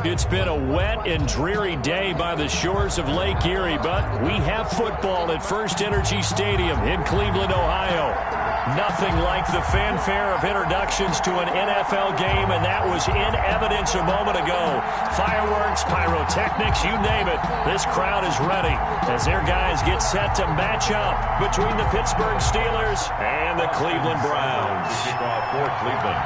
It's been a wet and dreary day by the shores of Lake Erie, but we have football at First Energy Stadium in Cleveland, Ohio. Nothing like the fanfare of introductions to an NFL game, and that was in evidence a moment ago. Fireworks, pyrotechnics, you name it. This crowd is ready as their guys get set to match up between the Pittsburgh Steelers and the Cleveland Browns. Kickoff for Cleveland.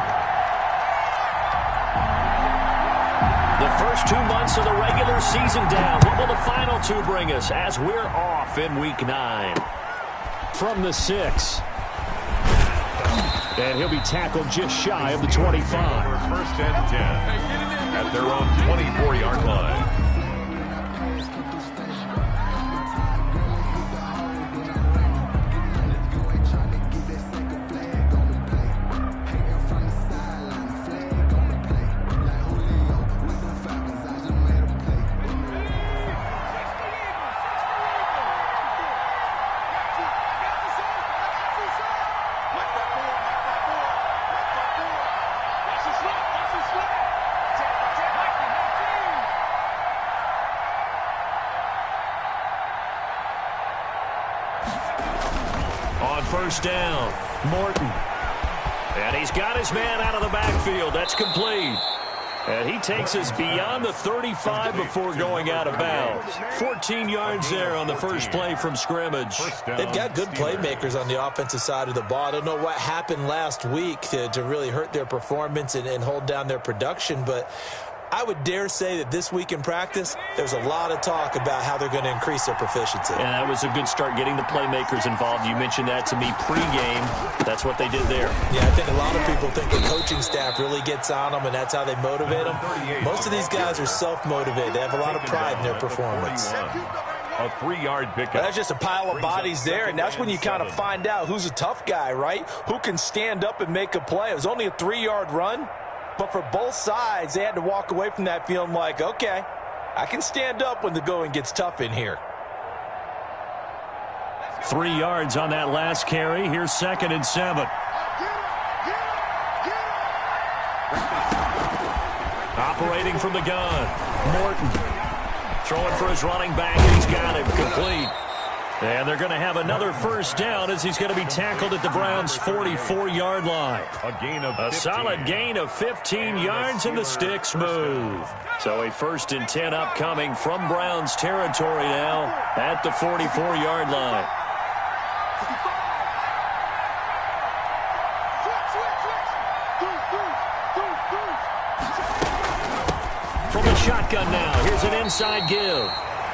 The first 2 months of the regular season down. What will the final two bring us as we're off in Week 9? From the 6. And he'll be tackled just shy of the 25. First and 10 at their own 24-yard line. First down, Morton. And he's got his man out of the backfield. That's complete. And he takes us beyond the 35 before going out of bounds. 14 yards there on the first play from scrimmage. They've got good playmakers on the offensive side of the ball. I don't know what happened last week to really hurt their performance and hold down their production, but I would dare say that this week in practice, there's a lot of talk about how they're going to increase their proficiency. And that was a good start getting the playmakers involved. You mentioned that to me pregame. That's what they did there. Yeah, I think a lot of people think the coaching staff really gets on them, and that's how they motivate them. Most of these guys are self-motivated. They have a lot of pride in their performance. A 3-yard pickup. That's just a pile of bodies there, and that's when you kind of find out who's a tough guy, right? Who can stand up and make a play. It was only a 3-yard run. But for both sides, they had to walk away from that feeling like, okay, I can stand up when the going gets tough in here. 3 yards on that last carry. Here's 2nd and 7. Operating from the gun. Morton throwing for his running back, and he's got him complete. And they're going to have another first down as he's going to be tackled at the Browns' 44-yard line. A solid gain of 15 yards, and the sticks move. So a 1st and 10 upcoming from Browns territory now at the 44-yard line. From the shotgun now, here's an inside give.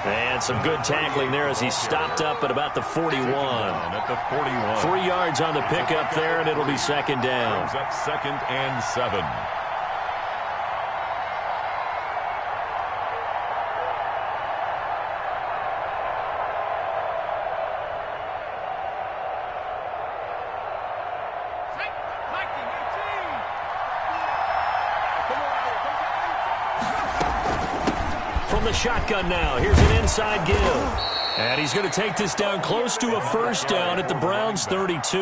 And some good tackling there as he stopped up at about the 41. At the 41. 3 yards on the pickup there, and it'll be 2nd down. Up 2nd and 7. Shotgun now. Here's an inside give. And he's going to take this down close to a first down at the Browns' 32.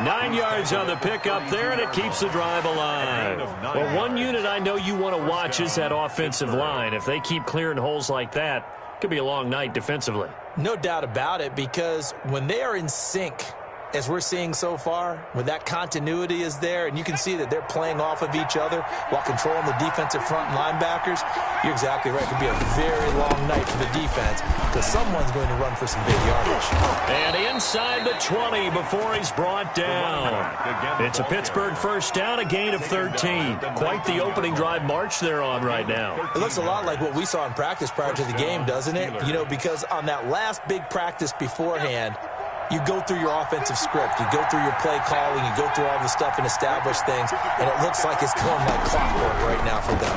9 yards on the pickup there, and it keeps the drive alive. Well, one unit I know you want to watch is that offensive line. If they keep clearing holes like that, it could be a long night defensively. No doubt about it, because when they are in sync, as we're seeing so far, when that continuity is there, and you can see that they're playing off of each other while controlling the defensive front and linebackers, you're exactly right. It could be a very long night for the defense because someone's going to run for some big yardage. And inside the 20 before he's brought down. It's a Pittsburgh first down, a gain of 13. Quite the opening drive march they're on right now. It looks a lot like what we saw in practice prior to the game, doesn't it? You know, because on that last big practice beforehand, you go through your offensive script, you go through your play calling, you go through all the stuff and establish things, and it looks like it's going like clockwork right now for them.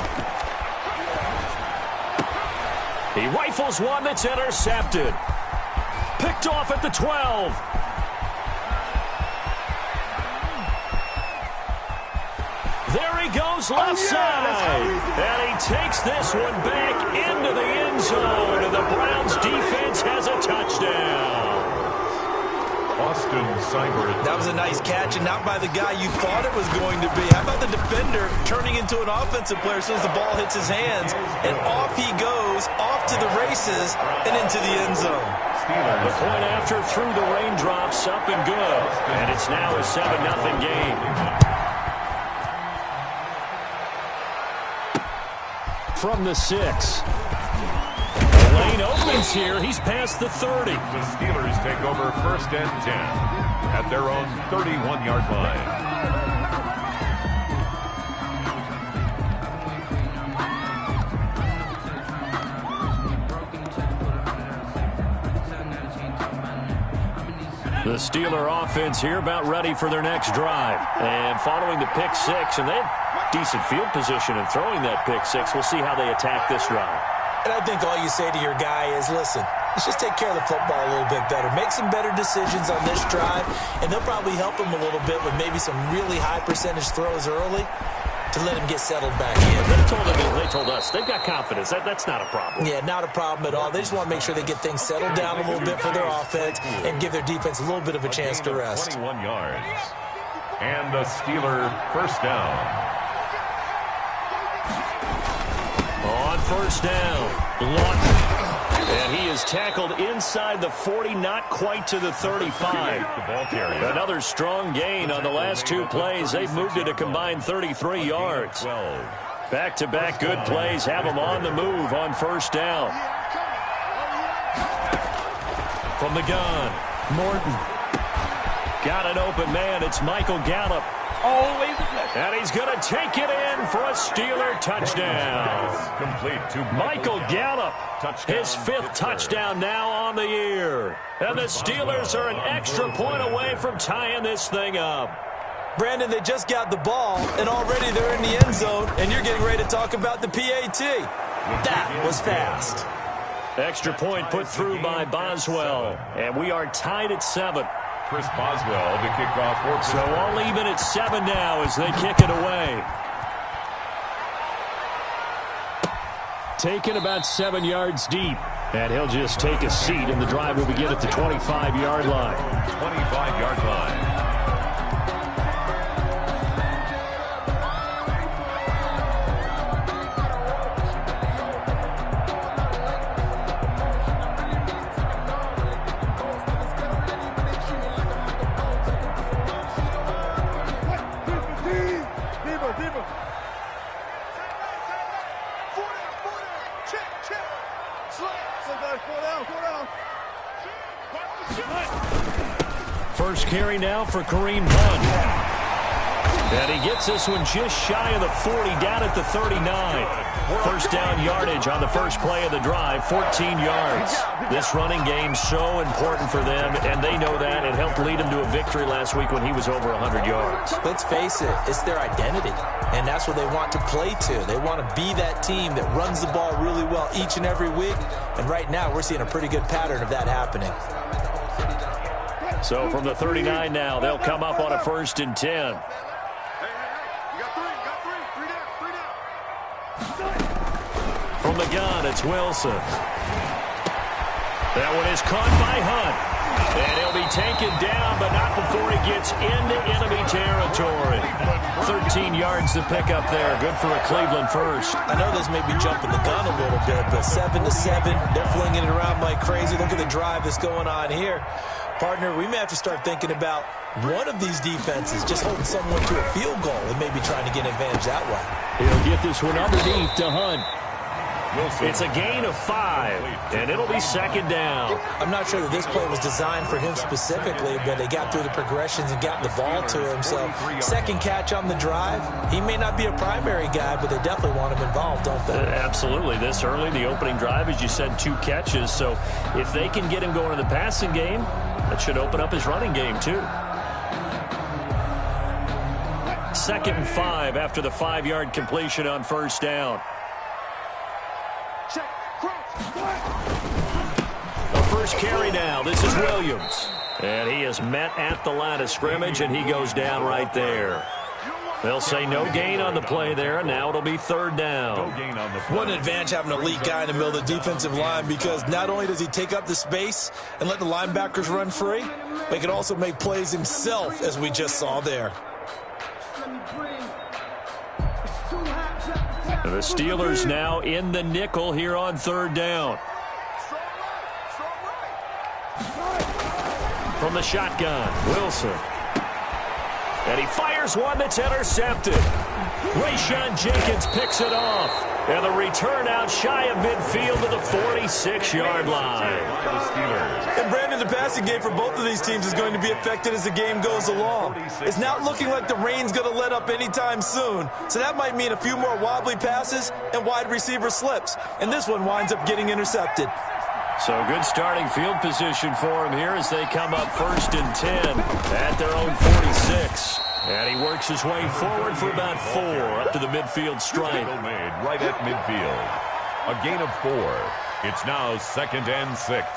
He rifles one that's intercepted. Picked off at the 12. There he goes left side. And he takes this one back into the end zone, and the Browns defense has a touchdown. Austin Seibert. That was a nice catch, and not by the guy you thought it was going to be. How about the defender turning in into an offensive player as soon as the ball hits his hands, and off he goes, off to the races, and into the end zone. The point after through the raindrops, up and good. And it's now a 7-0 game. From the 6. The lane opens here. He's past the 30. The Steelers take over 1st and 10 at their own 31-yard line. The Steeler offense here about ready for their next drive. And following the pick 6, and they had decent field position in throwing that pick 6. We'll see how they attack this drive. And I think all you say to your guy is, listen, let's just take care of the football a little bit better. Make some better decisions on this drive, and they'll probably help him a little bit with maybe some really high percentage throws early to let him get settled back in. They told us they've got confidence. That's not a problem. Yeah, not a problem at all. They just want to make sure they get things settled down a little bit for their offense and give their defense a little bit of a chance to rest. 21 yards. And a Steeler 1st down. On 1st down, Lawton. And he is tackled inside the 40, not quite to the 35. Another strong gain on the last 2 plays. They've moved it a combined 33 yards. Back-to-back good plays have them on the move on 1st down. From the gun, Morton. Got an open man. It's Michael Gallup. And he's going to take it in for a Steeler touchdown. Complete to Michael Gallup, his 5th touchdown now on the year. And the Steelers are an extra point away from tying this thing up. Brandon, they just got the ball, and already they're in the end zone, and you're getting ready to talk about the PAT. That was fast. Extra point put through by Boswell, and we are tied at 7. Chris Boswell to kick off. So all even at 7 now as they kick it away. Taken about 7 yards deep. And he'll just take a seat, and the drive will begin at the 25-yard line. 25-yard line. First carry now for Kareem Hunt. And he gets this one just shy of the 40, down at the 39. 1st down yardage on the first play of the drive, 14 yards. This running game so important for them, and they know that. It helped lead them to a victory last week when he was over 100 yards. Let's face it, it's their identity, and that's what they want to play to. They want to be that team that runs the ball really well each and every week, and right now we're seeing a pretty good pattern of that happening. So from the 39 now, they'll come up on a 1st and 10. From the gun, it's Wilson. That one is caught by Hunt. And he'll be taken down, but not before he gets into enemy territory. 13 yards to pick up there. Good for a Cleveland first. I know this may be jumping the gun a little bit, but 7-7, they're flinging it around like crazy. Look at the drive that's going on here. Partner, we may have to start thinking about one of these defenses just holding someone to a field goal and maybe trying to get an advantage that way. He'll get this one underneath to Hunt. It's a gain of 5, and it'll be 2nd down. I'm not sure that this play was designed for him specifically, but they got through the progressions and got the ball to him. So 2nd catch on the drive. He may not be a primary guy, but they definitely want him involved, don't they? Absolutely. This early, the opening drive, as you said, 2 catches. So if they can get him going in the passing game, that should open up his running game too. 2nd and 5 after the 5-yard completion on 1st down. The first carry now. This is Williams. And he is met at the line of scrimmage, and he goes down right there. They'll say no gain on the play there. Now it'll be 3rd down. What an advantage having an elite guy in the middle of the defensive line, because not only does he take up the space and let the linebackers run free, but he can also make plays himself, as we just saw there. The Steelers now in the nickel here on third down. From the shotgun, Wilson. And he fires one that's intercepted. Rayshawn Jenkins picks it off. And the return out shy of midfield to the 46-yard line. And Brandon, the passing game for both of these teams is going to be affected as the game goes along. It's not looking like the rain's going to let up anytime soon. So that might mean a few more wobbly passes and wide receiver slips. And this one winds up getting intercepted. So good starting field position for him here as they come up 1st and 10 at their own 46. And he works his way forward for about 4 up to the midfield stripe. Made right at midfield. A gain of 4. It's now 2nd and 6.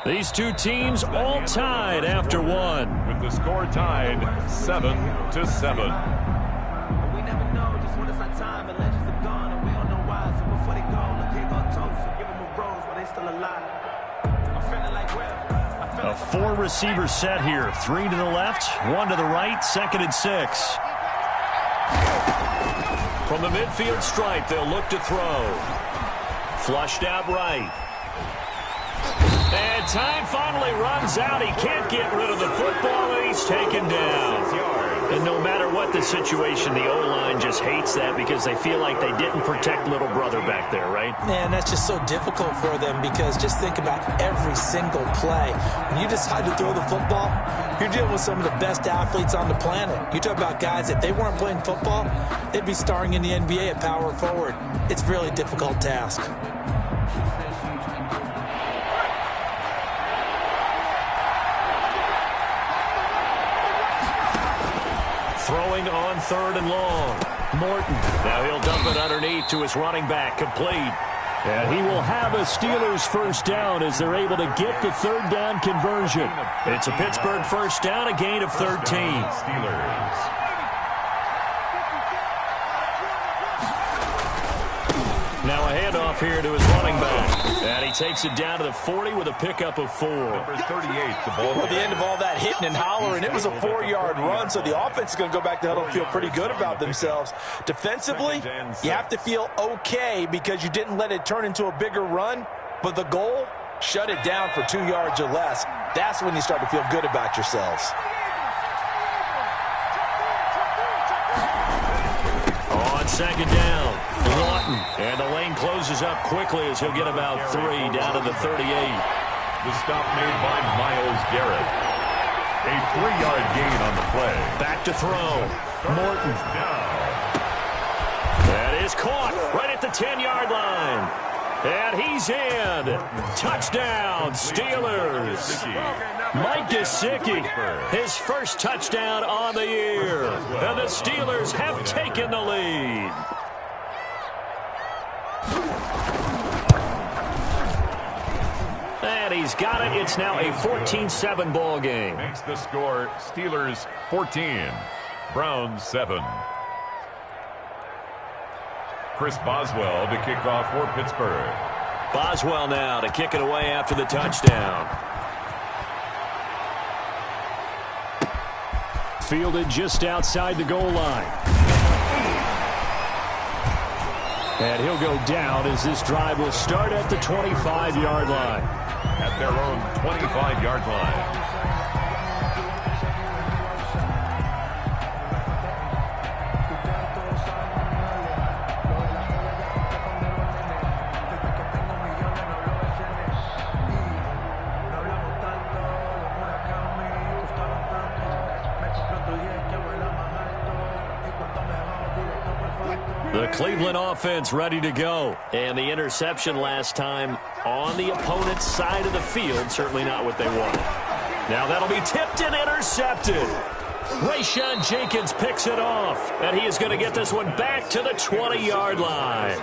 These two teams all tied after one. With the score tied 7-7. We never know just when it's our time and legends are gone and we don't know why. So before they go, look here, go toast and give them a rose while they still alive. I'm feeling like A 4-receiver set here. 3 to the left, 1 to the right, 2nd and 6. From the midfield stripe, they'll look to throw. Flushed out right. And time finally runs out. He can't get rid of the football, and he's taken down. And no matter what the situation, the O-line just hates that because they feel like they didn't protect little brother back there, right? Man, that's just so difficult for them because just think about every single play. When you decide to throw the football, you're dealing with some of the best athletes on the planet. You talk about guys, if they weren't playing football, they'd be starring in the NBA at power forward. It's a really difficult task. Throwing on 3rd and long. Morton. Now he'll dump it underneath to his running back. Complete. And he will have a Steelers first down as they're able to get the 3rd down conversion. It's a Pittsburgh first down, a gain of 13. Steelers. Now a handoff here to his running back. And he takes it down to the 40 with a pickup of 4. Number 38, the ball. At the end of all that hitting and hollering, it was a 4-yard run, so the offense is going to go back to huddle and feel pretty good about themselves. Defensively, you have to feel okay because you didn't let it turn into a bigger run, but the goal, shut it down for 2 yards or less. That's when you start to feel good about yourselves. On 2nd down, Lawton. And the lane closes up quickly as he'll get about 3 down to the 38. The stop made by Myles Garrett. A 3-yard gain on the play. Back to throw. Morton. That is caught right at the 10-yard line. And he's in. Touchdown, Steelers. Mike Gesicki, his first touchdown on the year. And the Steelers have taken the lead. And he's got it. It's now a 14-7 ball game. Makes the score Steelers 14, Browns 7. Chris Boswell to kick off for Pittsburgh. Boswell now to kick it away after the touchdown. Fielded just outside the goal line. And he'll go down as this drive will start at the 25-yard line. At their own 25-yard line. The Cleveland offense ready to go. And the interception last time on the opponent's side of the field. Certainly not what they wanted. Now that'll be tipped and intercepted. Rayshawn Jenkins picks it off. And he is going to get this one back to the 20-yard line.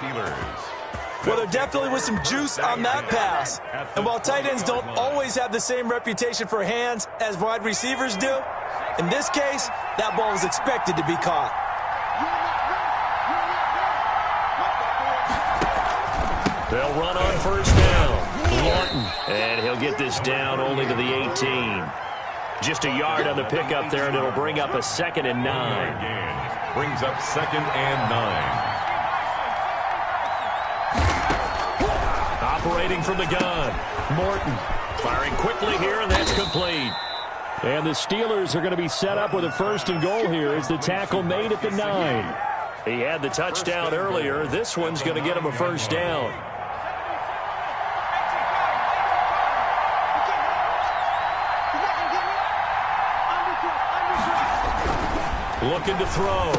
Well, there definitely was some juice on that pass. And while tight ends don't always have the same reputation for hands as wide receivers do, in this case, that ball was expected to be caught. They'll run on first down. Morton. And he'll get this down only to the 18. Just a yard on the pickup there, and it'll bring up a 2nd and 9. Brings up 2nd and 9. Operating from the gun, Morton firing quickly here, and that's complete. And the Steelers are going to be set up with a 1st and goal here as the tackle made at the 9. He had the touchdown earlier. This one's going to get him a 1st down. Looking to throw.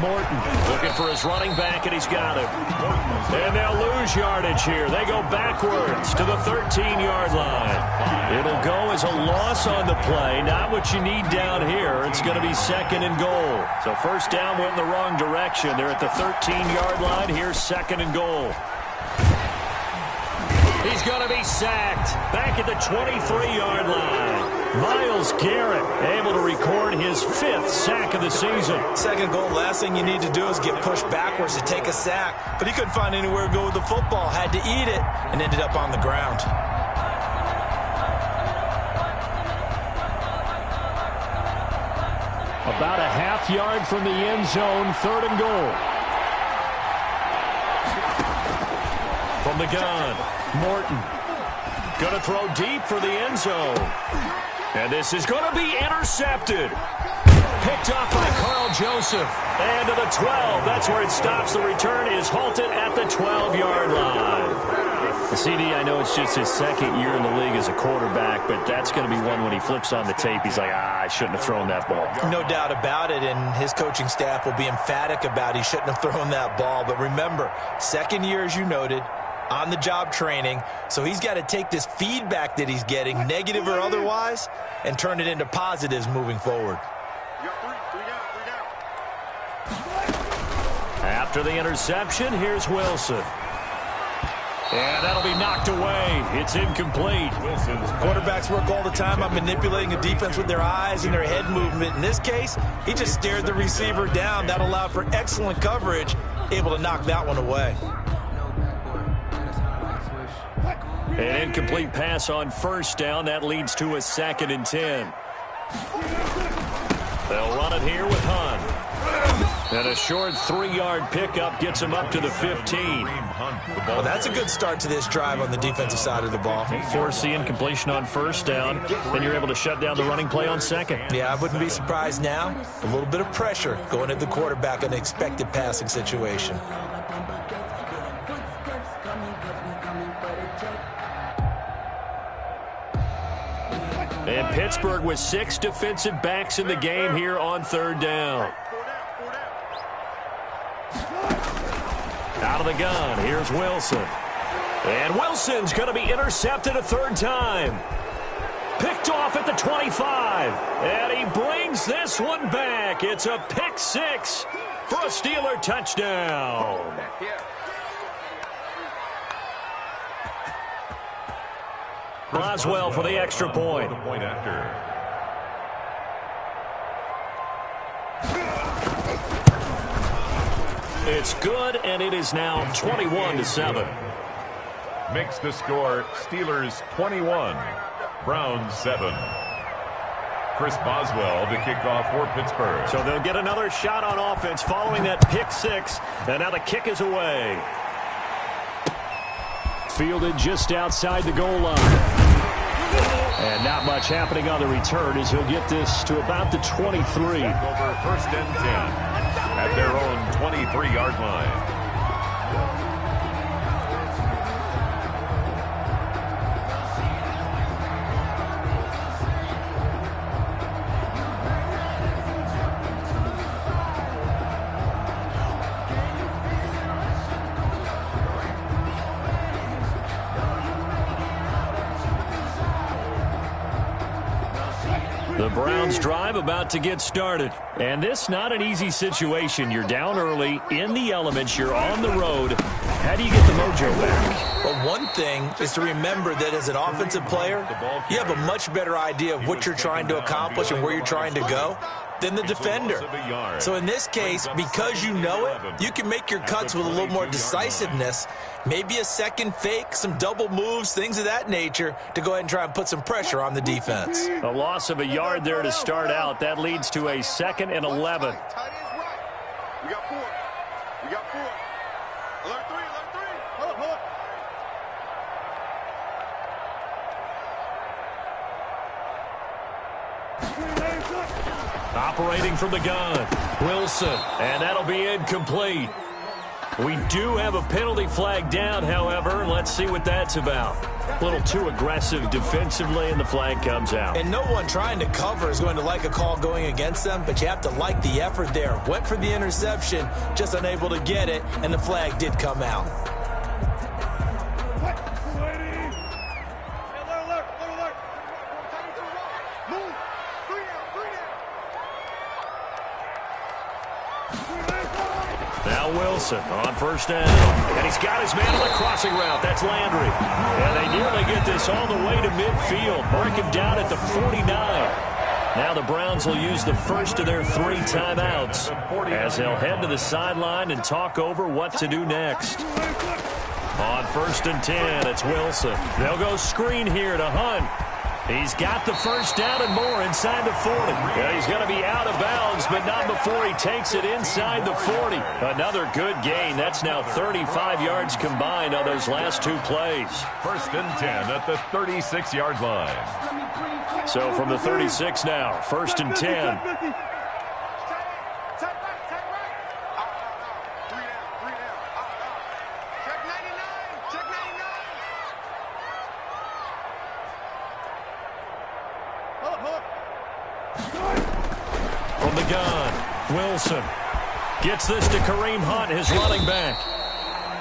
Morton looking for his running back, and he's got him. And they'll lose yardage here. They go backwards to the 13-yard line. It'll go as a loss on the play. Not what you need down here. It's going to be 2nd and goal. So 1st down went in the wrong direction. They're at the 13-yard line. Here's 2nd and goal. He's going to be sacked back at the 23-yard line. Myles Garrett able to record his 5th sack of the season. 2nd goal, last thing you need to do is get pushed backwards to take a sack. But he couldn't find anywhere to go with the football. Had to eat it and ended up on the ground. About a half yard from the end zone, 3rd and goal. From the gun, Morton. Going to throw deep for the end zone. And this is going to be intercepted. Picked off by Carl Joseph. And to the 12. That's where it stops. The return is halted at the 12-yard line. The CD, I know it's just his 2nd year in the league as a quarterback, but that's going to be one when he flips on the tape. He's like, I shouldn't have thrown that ball. No doubt about it, and his coaching staff will be emphatic about he shouldn't have thrown that ball. But remember, 2nd year, as you noted, on-the-job training, so he's got to take this feedback that he's getting, negative or otherwise, and turn it into positives moving forward. After the interception, here's Wilson. And that'll be knocked away. It's incomplete. Quarterbacks work all the time on manipulating a defense with their eyes and their head movement. In this case, he just stared the receiver down. That allowed for excellent coverage, able to knock that one away. An incomplete pass on 1st down. That leads to a 2nd and 10. They'll run it here with Hunt. And a short 3-yard pickup gets him up to the 15. Well, that's a good start to this drive on the defensive side of the ball. Force the incompletion on 1st down. Then you're able to shut down the running play on 2nd. Yeah, I wouldn't be surprised now. A little bit of pressure going at the quarterback in an expected passing situation. And Pittsburgh with 6 defensive backs in the game here on 3rd down. Out of the gun, here's Wilson. And Wilson's going to be intercepted a 3rd time. Picked off at the 25. And he brings this one back. It's a pick 6 for a Steeler touchdown. Boswell for the extra point. It's good, and it is now 21-7. Makes the score Steelers 21, Browns 7. Chris Boswell to kick off for Pittsburgh. So they'll get another shot on offense following that pick 6, and now the kick is away. Fielded just outside the goal line. And not much happening on the return as he'll get this to about the 23. Over 1st and 10 at their own 23-yard line. The Browns drive about to get started. And this not an easy situation. You're down early, in the elements, you're on the road. How do you get the mojo back? Well, one thing is to remember that as an offensive player, you have a much better idea of what you're trying to accomplish and where you're trying to go. than the defender. So in this case, because you know it, you can make your cuts with a little more decisiveness, maybe a second fake, some double moves, things of that nature, to go ahead and try and put some pressure on the defense. A loss of a yard there to start out. That leads to a 2nd and 11. We got 4. We got 4. Alert 3, alert 3. Hold up, hold up. Operating from the gun, Wilson, and that'll be incomplete. We do have a penalty flag down, however. Let's see what that's about. A little too aggressive defensively, and the flag comes out. And no one trying to cover is going to like a call going against them, but you have to like the effort there. Went for the interception, just unable to get it, and the flag did come out. Now Wilson on first down. And he's got his man on the crossing route. That's Landry. And they nearly get this all the way to midfield. Mark him down at the 49. Now the Browns will use the first of their 3 timeouts as they'll head to the sideline and talk over what to do next. On 1st and 10, it's Wilson. They'll go screen here to Hunt. He's got the first down and more inside the 40. Yeah, he's going to be out of bounds, but not before he takes it inside the 40. Another good gain. That's now 35 yards combined on those last 2 plays. 1st and 10 at the 36-yard line. So from the 36 now, 1st and 10. From the gun, Wilson gets this to Kareem Hunt, his running back.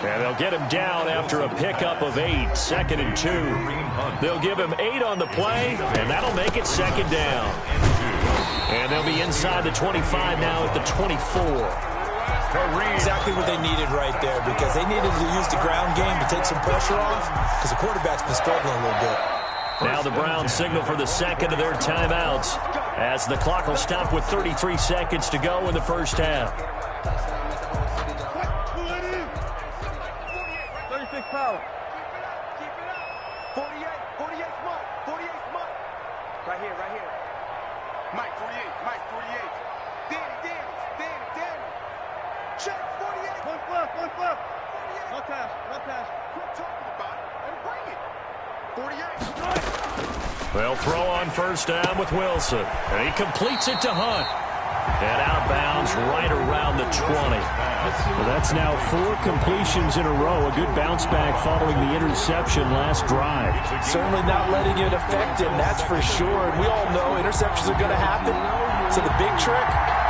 And they'll get him down after a pickup of 8, 2nd and 2. They'll give him 8 on the play, and that'll make it 2nd down. And they'll be inside the 25 now at the 24. Exactly what they needed right there, because they needed to use the ground game to take some pressure off, because the quarterback's been struggling a little bit. Now the Browns signal for the 2nd of their timeouts as the clock will stop with 33 seconds to go in the first half. 36 power. Keep it up. 48 smart. 48 smart. Right here. Mike, 48. Mike, 48. Danny. Check, 48. One left. 48. One pass. Quit talking about it and bring it. 48. They'll throw on first down with Wilson. And he completes it to Hunt. And out of bounds right around the 20. Well, that's now 4 completions in a row. A good bounce back following the interception last drive. Certainly not letting it affect him, that's for sure. And we all know interceptions are going to happen. So the big trick,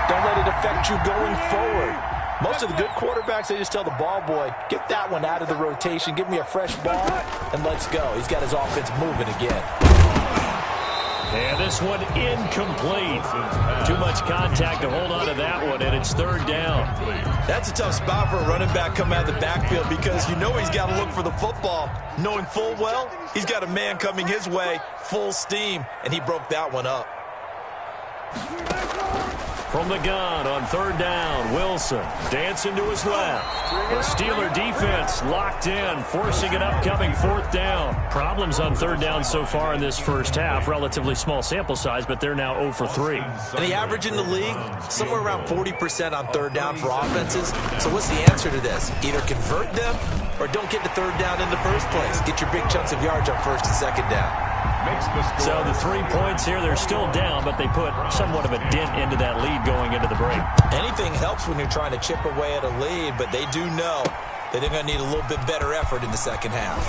don't let it affect you going forward. Most of the good quarterbacks, they just tell the ball boy, get that one out of the rotation, give me a fresh ball, and let's go. He's got his offense moving again. And this one incomplete. Too much contact to hold on to that one, and it's 3rd down. That's a tough spot for a running back coming out of the backfield, because you know he's got to look for the football, knowing full well he's got a man coming his way, full steam, and he broke that one up. From the gun on 3rd down, Wilson dancing to his left. The Steeler defense locked in, forcing an upcoming 4th down. Problems on 3rd down so far in this first half. Relatively small sample size, but they're now 0 for 3. And the average in the league, somewhere around 40% on 3rd down for offenses. So what's the answer to this? Either convert them or don't get to 3rd down in the first place. Get your big chunks of yards on 1st and 2nd down. So the 3 points here, they're still down, but they put somewhat of a dent into that lead going into the break. Anything helps when you're trying to chip away at a lead, but they do know that they're going to need a little bit better effort in the second half.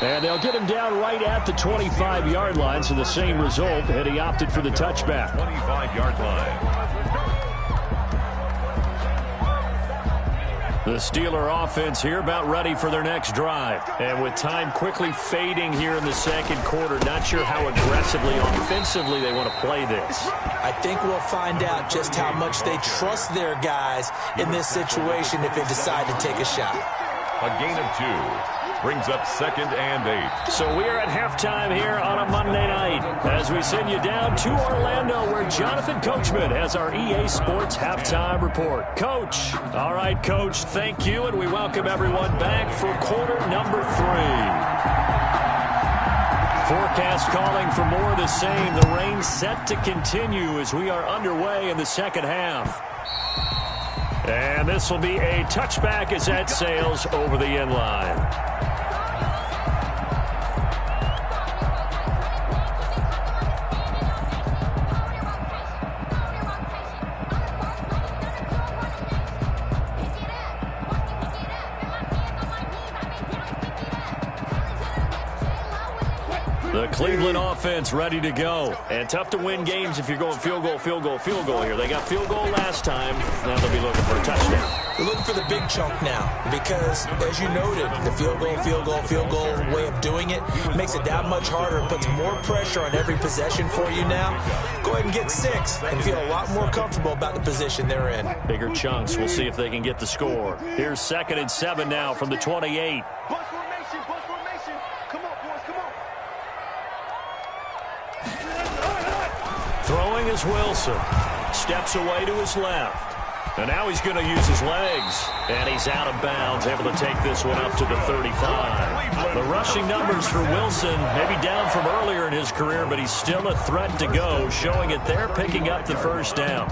And they'll get him down right at the 25-yard line, so the same result, and he opted for the touchback. 25-yard line. The Steeler offense here about ready for their next drive. And with time quickly fading here in the 2nd quarter, not sure how aggressively offensively they want to play this. I think we'll find out just how much they trust their guys in this situation if they decide to take a shot. A gain of 2. Brings up 2nd and 8. So we are at halftime here on a Monday night as we send you down to Orlando where Jonathan Coachman has our EA Sports halftime report. Coach. All right, Coach, thank you, and we welcome everyone back for quarter number 3. Forecast calling for more of the same. The rain set to continue as we are underway in the second half. And this will be a touchback as that sails over the end line. The Cleveland offense ready to go. And tough to win games if you're going field goal, field goal, field goal here. They got field goal last time. Now they'll be looking for a touchdown. They're looking for the big chunk now because, as you noted, the field goal, field goal, field goal way of doing it makes it that much harder and puts more pressure on every possession for you now. Go ahead and get 6 and feel a lot more comfortable about the position they're in. Bigger chunks. We'll see if they can get the score. Here's 2nd and 7 now from the 28. Bus formation, bus formation. Come on, boys, come on. Throwing is Wilson. Steps away to his left. And now he's going to use his legs. And he's out of bounds, able to take this one up to the 35. The rushing numbers for Wilson, maybe down from earlier in his career, but he's still a threat to go, showing it there, picking up the first down.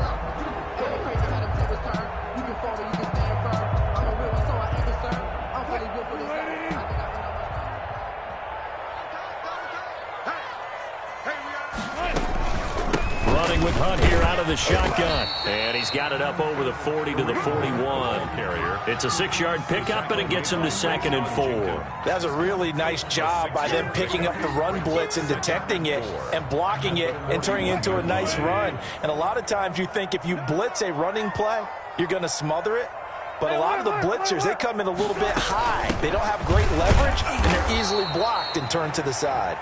With Hunt here out of the shotgun. And he's got it up over the 40 to the 41. Carrier. It's a 6-yard pickup, and it gets him to 2nd and 4. That was a really nice job by them picking up the run blitz and detecting it and blocking it and turning it into a nice run. And a lot of times you think if you blitz a running play, you're going to smother it. But a lot of the blitzers, they come in a little bit high. They don't have great leverage, and they're easily blocked and turned to the side.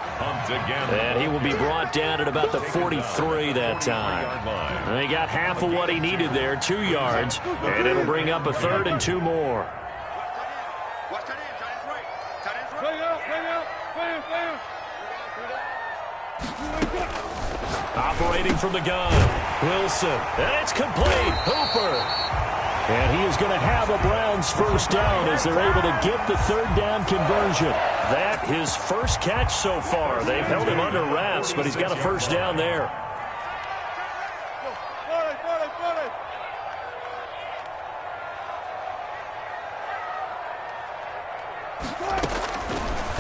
And he will be brought down at about the 43 that time. And he got half of what he needed there, 2 yards, and it'll bring up a 3rd and 2 more. Watch tight end, tight end's right. Tight end's right. Play out. Operating from the gun, Wilson. And it's complete. Hooper. And he is going to have a Browns first down as they're able to get the 3rd down conversion. That his first catch so far. They've held him under wraps, but he's got a first down there.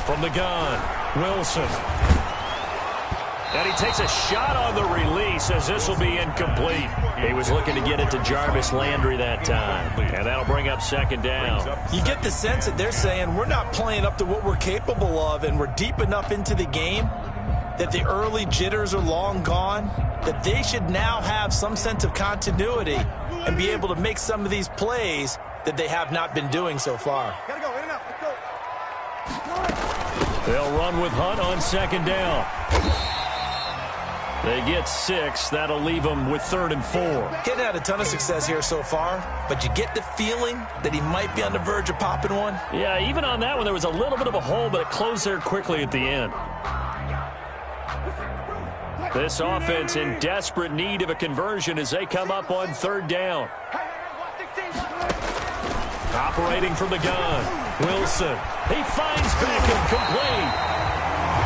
From the gun, Wilson. And he takes a shot on the release as this will be incomplete. He was looking to get it to Jarvis Landry that time. And that'll bring up 2nd down. You get the sense that they're saying we're not playing up to what we're capable of, and we're deep enough into the game that the early jitters are long gone, that they should now have some sense of continuity and be able to make some of these plays that they have not been doing so far. Gotta go, in and out, let's go. They'll run with Hunt on 2nd down. They get 6. That'll leave them with 3rd and 4. Getting had a ton of success here so far, but you get the feeling that he might be on the verge of popping one. Yeah, even on that one, there was a little bit of a hole, but it closed there quickly at the end. This offense in desperate need of a conversion as they come up on 3rd down. Operating from the gun, Wilson. He finds Beckham complete.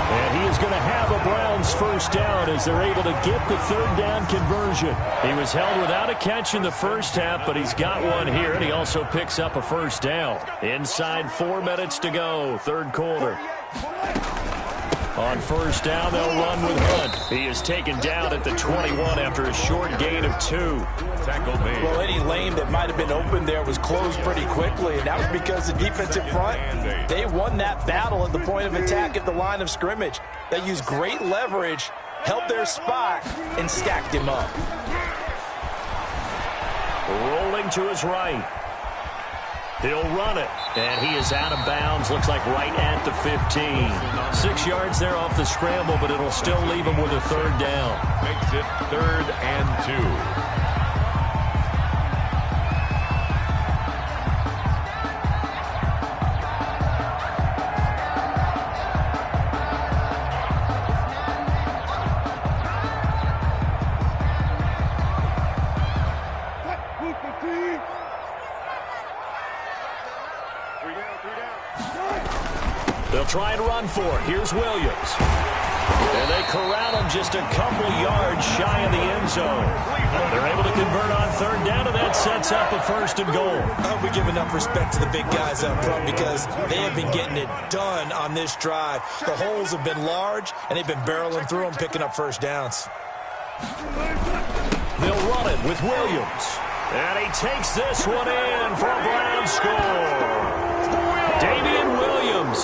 And he is going to have a Browns first down as they're able to get the 3rd down conversion. He was held without a catch in the first half, but he's got one here, and he also picks up a first down. Inside 4 minutes to go, 3rd quarter. On 1st down, they'll run with Hunt. He is taken down at the 21 after a short gain of 2. Tackle made. Well, any lane that might have been open there was closed pretty quickly, and that was because the defensive front, they won that battle at the point of attack at the line of scrimmage. They used great leverage, held their spot, and stacked him up. Rolling to his right. He'll run it, and he is out of bounds, looks like right at the 15. 6 yards there off the scramble, but it'll still leave him with a 3rd down. Makes it 3rd and 2. They'll try and run for it. Here's Williams. And they corral him just a couple yards shy of the end zone. They're able to convert on third down, and that sets up a 1st and goal. I hope we give enough respect to the big guys up front because they have been getting it done on this drive. The holes have been large, and they've been barreling through them, picking up first downs. They'll run it with Williams. And he takes this one in for a Browns score. Damian Williams,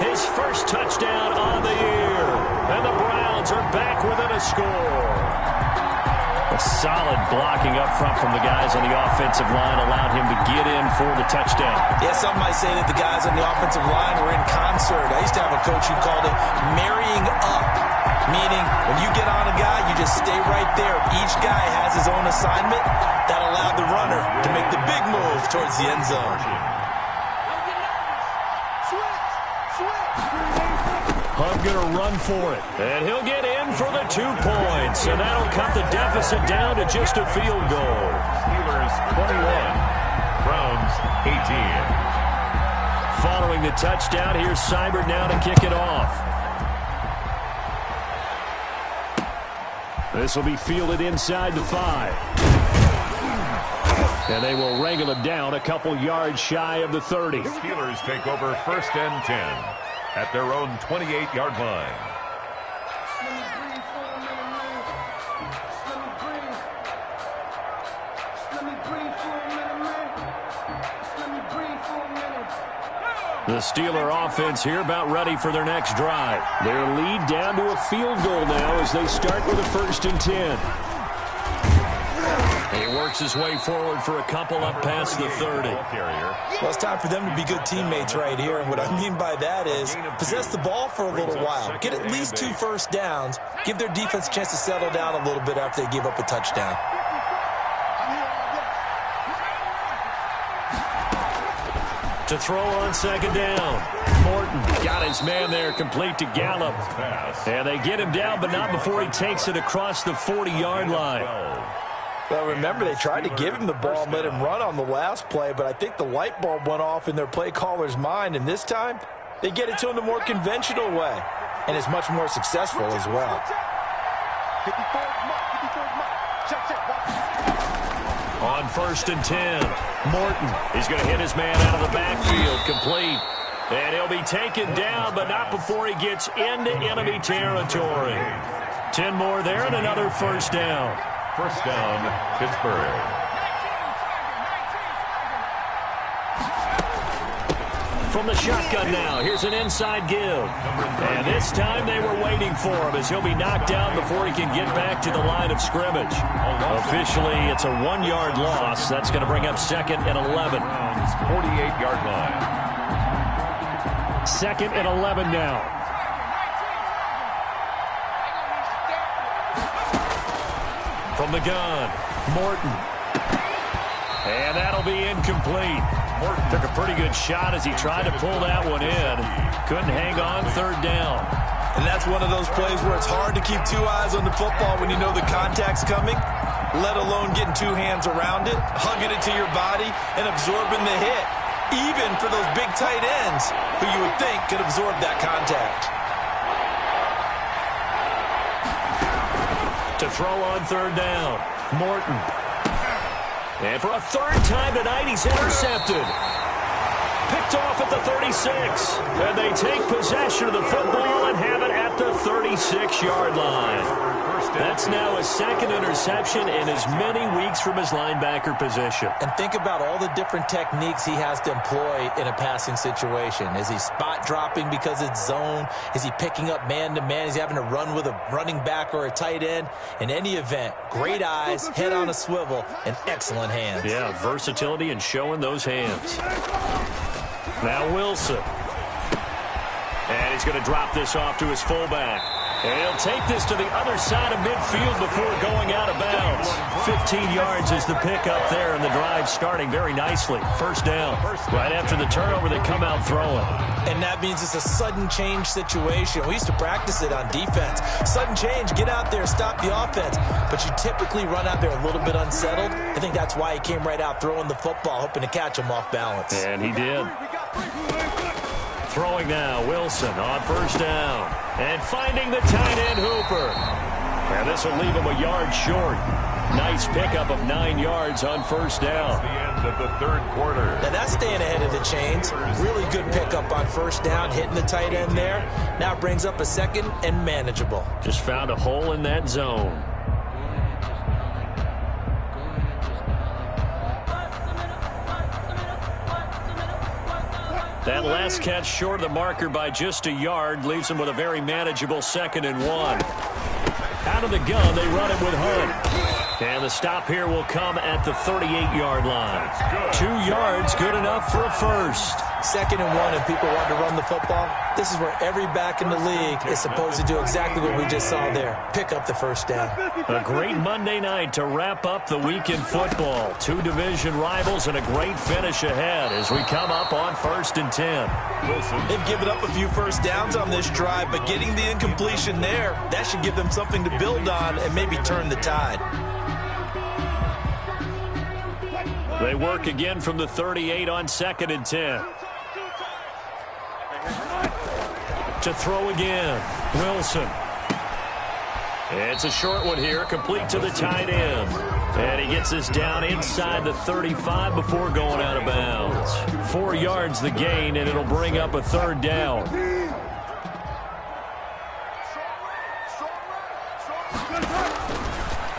his first touchdown on the year. And the Browns are back within a score. A solid blocking up front from the guys on the offensive line allowed him to get in for the touchdown. Yeah, some might say that the guys on the offensive line were in concert. I used to have a coach who called it marrying up, meaning when you get on a guy, you just stay right there. Each guy has his own assignment. That allowed the runner to make the big move towards the end zone. Hunt going to run for it, and he'll get in for the 2 points, and that'll cut the deficit down to just a field goal. Steelers 21, Browns 18. Following the touchdown, here's Seibert now to kick it off. This will be fielded inside the 5. And they will wrangle him down a couple yards shy of the 30. Steelers take over 1st and 10 at their own 28-yard line. The Steeler offense here about ready for their next drive. Their lead down to a field goal now as they start with a 1st and 10. He works his way forward for a couple up past the 30. Well, it's time for them to be good teammates right here. And what I mean by that is possess the ball for a little while. Get at least 2 first downs. Give their defense a chance to settle down a little bit after they give up a touchdown. To throw on 2nd down. Morton got his man there complete to Gallup. And they get him down, but not before he takes it across the 40-yard line. Well, remember, they tried to give him the ball and let him run on the last play, but I think the light bulb went off in their play caller's mind, and this time they get it to him the more conventional way, and it's much more successful as well. On 1st and 10, Morton. He's going to hit his man out of the backfield, complete. And he'll be taken down, but not before he gets into enemy territory. 10 more there and another 1st down. 1st down, Pittsburgh. From the shotgun now, here's an inside give. And this time they were waiting for him as he'll be knocked down before he can get back to the line of scrimmage. Officially, it's a 1-yard loss. That's going to bring up 2nd and 11. 48-yard line. 2nd and 11 now. From the gun, Morton. And that'll be incomplete. Morton took a pretty good shot as he tried to pull that one in. Couldn't hang on 3rd down. And that's one of those plays where it's hard to keep 2 eyes on the football when you know the contact's coming, let alone getting 2 hands around it, hugging it to your body, and absorbing the hit, even for those big tight ends who you would think could absorb that contact. To throw on 3rd down, Morton. And for a 3rd time tonight, he's intercepted. Picked off at the 36. And they take possession of the football and have it at the 36-yard line. That's now his 2nd interception in as many weeks from his linebacker position. And think about all the different techniques he has to employ in a passing situation. Is he spot dropping because it's zone? Is he picking up man-to-man? Is he having to run with a running back or a tight end? In any event, great eyes, head on a swivel, and excellent hands. Yeah, versatility and showing those hands. Now Wilson. And he's going to drop this off to his fullback. And he'll take this to the other side of midfield before going out of bounds. 15 yards is the pickup there, and the drive starting very nicely. 1st down. Right after the turnover, they come out throwing. And that means it's a sudden change situation. We used to practice it on defense. Sudden change, get out there, stop the offense. But you typically run out there a little bit unsettled. I think that's why he came right out throwing the football, hoping to catch him off balance. And he did. Throwing now, Wilson on first down. And finding the tight end, Hooper. And this will leave him a yard short. Nice pickup of 9 yards on first down. The end of the third quarter. Now that's staying ahead of the chains. Really good pickup on first down, hitting the tight end there. Now it brings up a second and manageable. Just found a hole in that zone. That last catch short of the marker by just a yard leaves him with a very manageable 2nd and 1. Out of the gun, they run it with Hunt. And the stop here will come at the 38-yard line. 2 yards, good enough for a first. 2nd and 1, and people want to run the football. This is where every back in the league is supposed to do exactly what we just saw there. Pick up the first down. A great Monday night to wrap up the week in football. 2 division rivals and a great finish ahead as we come up on 1st and 10. Wilson. They've given up a few first downs on this drive, but getting the incompletion there, that should give them something to build on and maybe turn the tide. They work again from the 38 on 2nd and 10. To throw again, Wilson. It's a short one here, complete to the tight end. And he gets us down inside the 35 before going out of bounds. 4 yards the gain, and it'll bring up a 3rd down.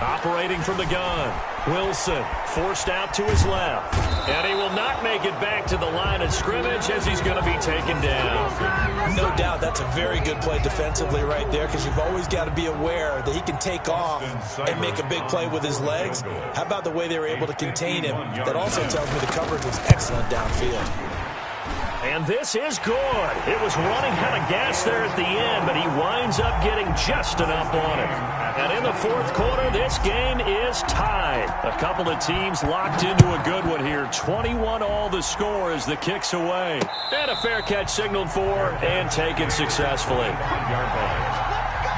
Operating from the gun, Wilson forced out to his left. And he will not make it back to the line of scrimmage as he's going to be taken down. No doubt that's a very good play defensively right there, because you've always got to be aware that he can take off and make a big play with his legs. How about the way they were able to contain him? That also tells me the coverage was excellent downfield. And this is good. It was running out of gas there at the end, but he winds up getting just enough on it. And in the 4th quarter, this game is tied. A couple of teams locked into a good one here. 21 all the score as the kick's away. And a fair catch signaled for and taken successfully.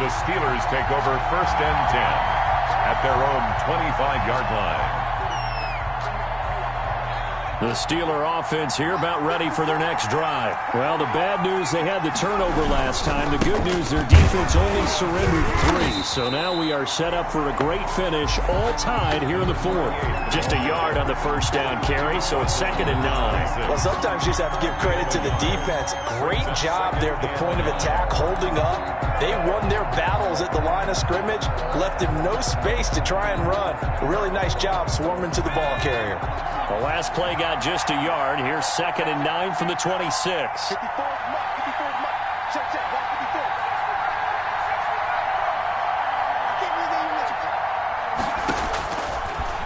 The Steelers take over 1st and 10 at their own 25-yard line. The Steeler offense here about ready for their next drive. Well, the bad news, they had the turnover last time. The good news, their defense only surrendered 3. So now we are set up for a great finish, all tied here in the 4th. Just a yard on the first down carry, so it's 2nd and 9. Well, sometimes you just have to give credit to the defense. Great job there at the point of attack, holding up. They won their battles at the line of scrimmage, left him no space to try and run. A really nice job swarming to the ball carrier. The last play got just a yard. Here's 2nd and 9 from the 26. 54 Check, walk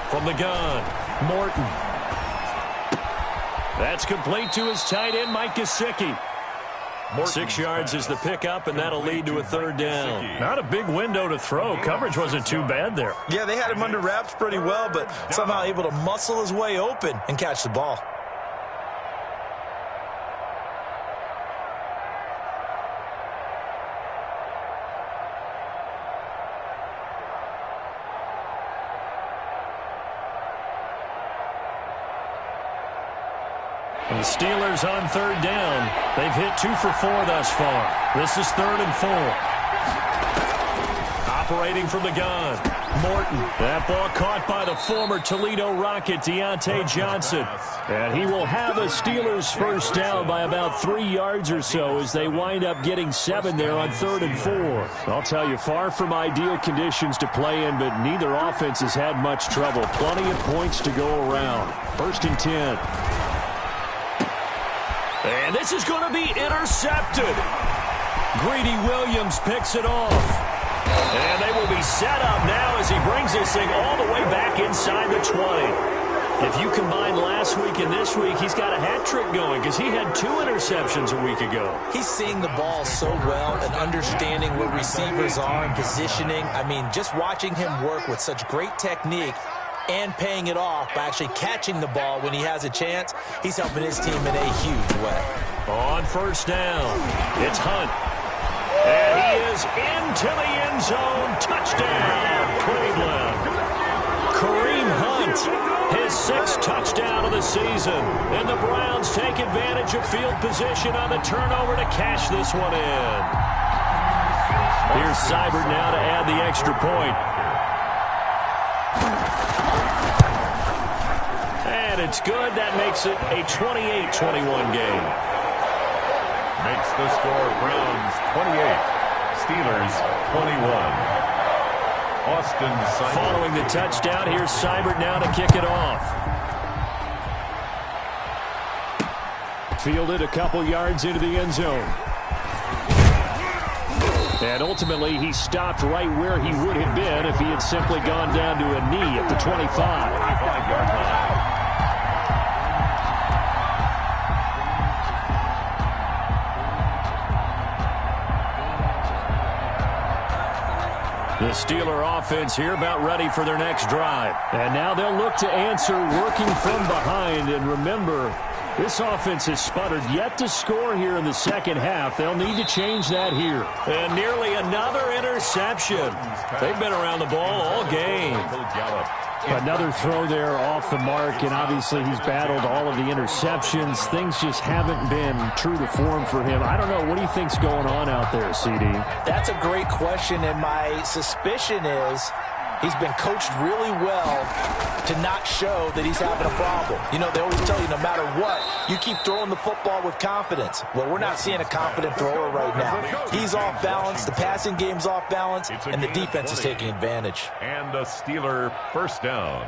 54. From the gun, Morton. That's complete to his tight end, Mike Gesicki. 6 yards is the pickup, and that'll lead to a 3rd down. Not a big window to throw. Coverage wasn't too bad there. Yeah, they had him under wraps pretty well, but somehow able to muscle his way open and catch the ball. And the Steelers on 3rd down. They've hit 2 for 4 thus far. This is 3rd and 4. Operating from the gun, Morton. That ball caught by the former Toledo Rocket, Deontay Johnson. And he will have a Steelers first down by about 3 yards or so as they wind up getting 7 there on 3rd and 4. I'll tell you, far from ideal conditions to play in, but neither offense has had much trouble. Plenty of points to go around. 1st and 10. And this is going to be intercepted. Greedy Williams picks it off. And they will be set up now as he brings this thing all the way back inside the 20. If you combine last week and this week, he's got a hat trick going because he had 2 interceptions a week ago. He's seeing the ball so well and understanding where receivers are and positioning. I mean, just watching him work with such great technique and paying it off by actually catching the ball when he has a chance, he's helping his team in a huge way. On 1st down, it's Hunt. And he is into the end zone. Touchdown, Cleveland. Kareem Kareem Hunt, his 6th touchdown of the season. And the Browns take advantage of field position on the turnover to cash this one in. Here's Seibert now to add the extra point. And it's good. That makes it a 28-21 game. Makes the score Browns 28, Steelers 21. Austin Seibert. Following the touchdown, here's Seibert now to kick it off. Fielded a couple yards into the end zone. And ultimately, he stopped right where he would have been if he had simply gone down to a knee at the 25. 25-yard line. The Steeler offense here about ready for their next drive. And now they'll look to answer working from behind. And remember, this offense has sputtered yet to score here in the second half. They'll need to change that here. And nearly another interception. They've been around the ball all game. Another throw there off the mark, and obviously he's battled all of the interceptions. Things just haven't been true to form for him. I don't know. What do you think's going on out there, CD? That's a great question, and my suspicion is he's been coached really well to not show that he's having a problem. You know, they always tell you no matter what, you keep throwing the football with confidence. Well, we're not seeing a confident thrower right now. He's off balance, the passing game's off balance, and the defense is taking advantage. And a Steeler first down.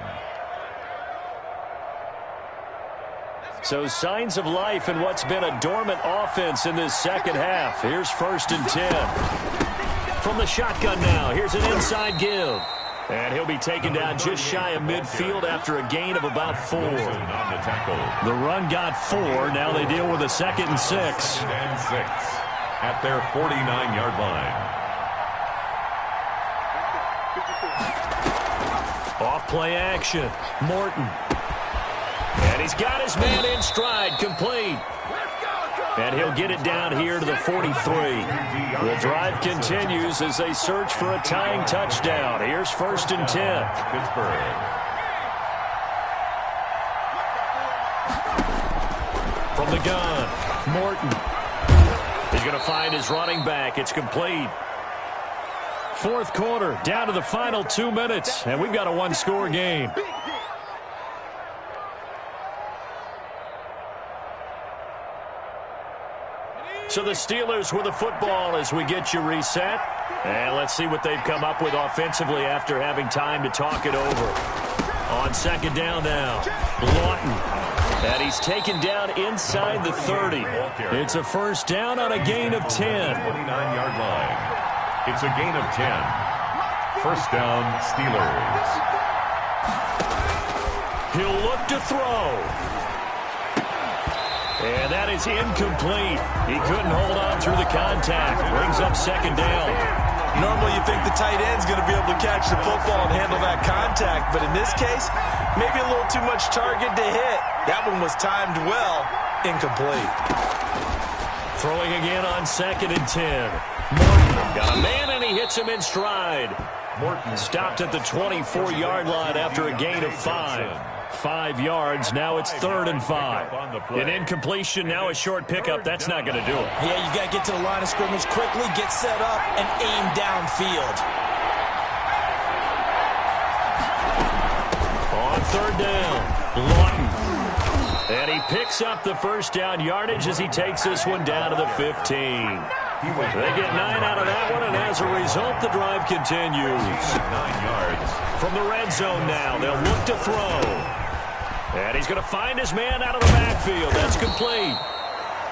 So signs of life in what's been a dormant offense in this second half. Here's 1st and 10. From the shotgun now, here's an inside give. And he'll be taken down just shy of midfield after a gain of about 4. The run got 4. Now they deal with a 2nd and 6. And 6 at their 49-yard line. Off play action. Morton. And he's got his man in stride, complete. And he'll get it down here to the 43. The drive continues as they search for a tying touchdown. Here's 1st and 10. Pittsburgh. From the gun, Morton. He's going to find his running back. It's complete. 4th quarter, down to the final 2 minutes, and we've got a one-score game. So the Steelers with the football as we get you reset. And let's see what they've come up with offensively after having time to talk it over. On 2nd down now, Lawton. And he's taken down inside the 30. It's a first down on a gain of 10. 29-yard line. It's a gain of 10. First down, Steelers. He'll look to throw. And that is incomplete. He couldn't hold on through the contact. Brings up 2nd down. Normally you think the tight end's going to be able to catch the football and handle that contact, but in this case, maybe a little too much target to hit. That one was timed well. Incomplete. Throwing again on 2nd and 10. Morton got a man and he hits him in stride. Morton stopped at the 24-yard line after a gain of 5. 5 yards. Now it's 3rd and 5. An incompletion, now a short pickup. That's not going to do it. Yeah, you got to get to the line of scrimmage quickly, get set up, and aim downfield. On 3rd down, Lawton. And he picks up the first down yardage as he takes this one down to the 15. They get 9 out of that one, and as a result, the drive continues. 9 yards. From the red zone now, they'll look to throw. And he's going to find his man out of the backfield. That's complete.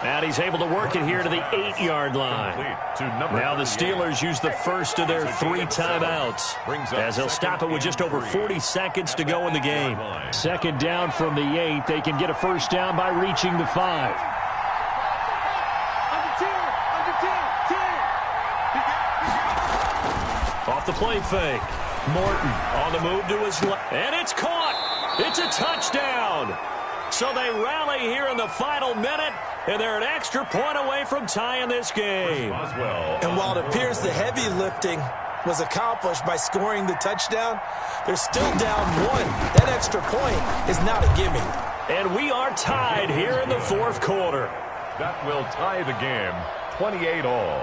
And he's able to work it here to the 8-yard line. Now the Steelers use the first of their 3 timeouts as they'll stop it with just over 40 seconds to go in the game. 2nd down from the 8. They can get a first down by reaching the 5. Off the play fake. Morton on the move to his left. And it's caught. It's a touchdown. So they rally here in the final minute, and they're an extra point away from tying this game. And while it appears the heavy lifting was accomplished by scoring the touchdown. They're still down 1. That extra point is not a gimme. And we are tied here in the fourth quarter. That will tie the game, 28 all.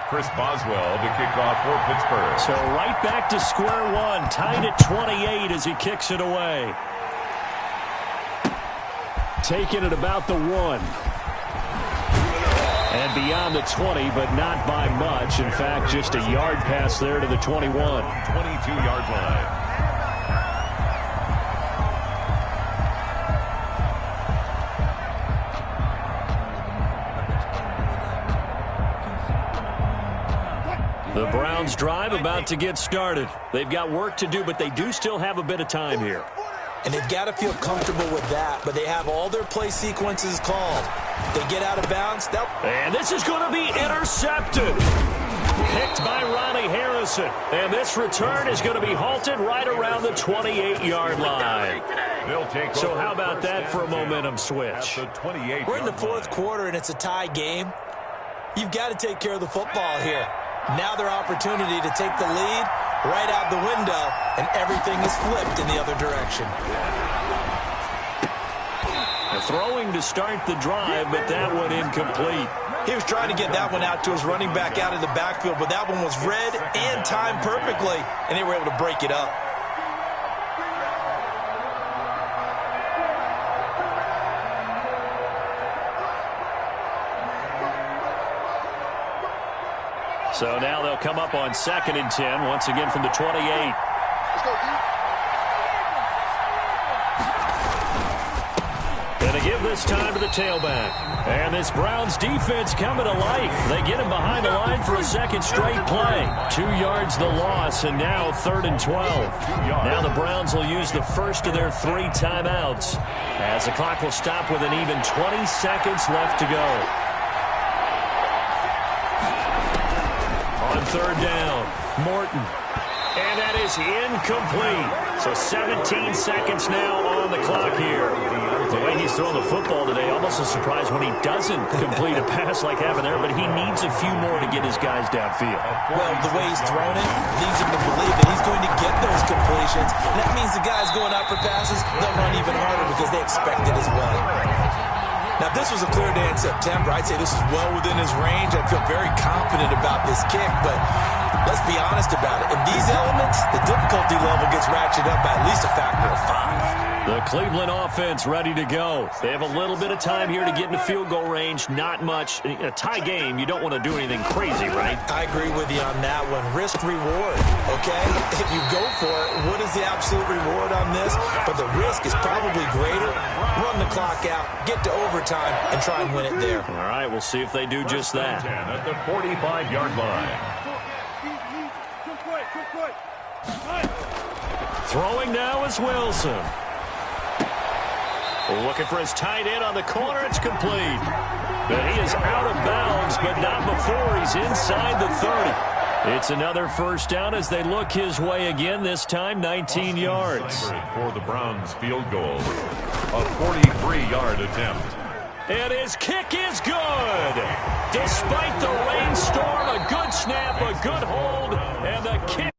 Chris Boswell to kick off for Pittsburgh. So right back to square one, tied at 28 as he kicks it away. Taking it about the 1. And beyond the 20, but not by much. In fact, just a yard pass there to the 21. 22-yard line. The Browns drive about to get started. They've got work to do, but they do still have a bit of time here. And they've got to feel comfortable with that, but they have all their play sequences called. They get out of bounds. And this is going to be intercepted. Picked by Ronnie Harrison. And this return is going to be halted right around the 28-yard line. So how about that for a momentum switch? We're in the fourth quarter, and it's a tie game. You've got to take care of the football here. Now their opportunity to take the lead right out the window, and everything is flipped in the other direction. Throwing to start the drive, but that one incomplete. He was trying to get that one out to his running back out of the backfield, but that one was read and timed perfectly, and they were able to break it up. So now they'll come up on 2nd and 10, once again from the 28. And they give this time to the tailback. And this Browns defense coming to life. They get him behind the line for a second straight play. 2 yards the loss, and now 3rd and 12. Now the Browns will use the first of their 3 timeouts, as the clock will stop with an even 20 seconds left to go. On 3rd down, Morton. And that is incomplete. So 17 seconds now on the clock here. The way he's throwing the football today, almost a surprise when he doesn't complete a pass like happened there, but he needs a few more to get his guys downfield. Well, the way he's thrown it leads him to believe that he's going to get those completions. And that means the guys going out for passes, they'll run even harder because they expect it as well. Now, if this was a clear day in September, I'd say this is well within his range. I feel very confident about this kick, but let's be honest about it. In these elements, the difficulty level gets ratcheted up by at least a factor of 5. The Cleveland offense ready to go. They have a little bit of time here to get into field goal range. Not much. In a tie game, you don't want to do anything crazy, right? I agree with you on that one. Risk reward, okay? If you go for it, what is the absolute reward on this? But the risk is probably greater. Run the clock out, get to overtime, and try and win it there. All right, we'll see if they do just that. At the 45-yard line. Throwing now is Wilson. Looking for his tight end on the corner. It's complete. But he is out of bounds, but not before he's inside the 30. It's another first down as they look his way again, this time 19 yards. For the Browns field goal. A 43-yard attempt. And his kick is good. Despite the rainstorm, a good snap, a good hold, and the kick.